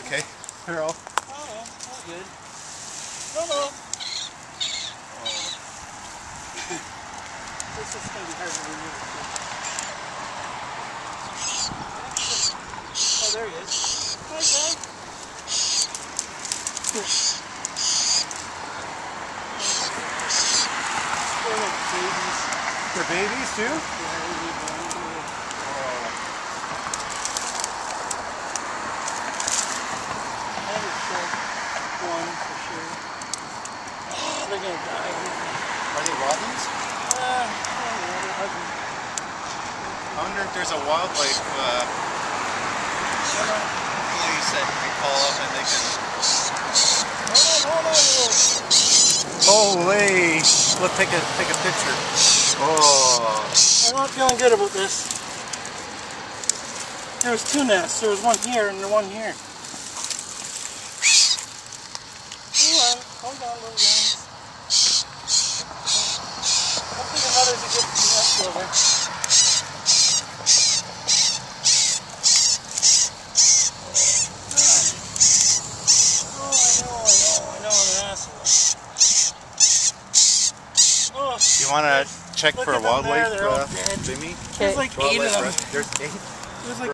Okay. Here, all good. Hello. This is going to be hard to remove. Oh, there he is. Hi, Doug. They're like babies. They're babies too? Yeah, they need one. I would say one for sure. Oh, they're going to die. Are they robins? I wonder if there's a wildlife place that you can call up and they can... Hold on. Holy! Let's take a picture. Oh! I'm not feeling good about this. There was two nests. There was one here and one here. Hold on, little guys. Hopefully the mother's a good nest builder. I know, I'm an asshole. Oh, You want to check for a wildlife, They're all dead. Jimmy? There's like 8 of them. There's 8? There's like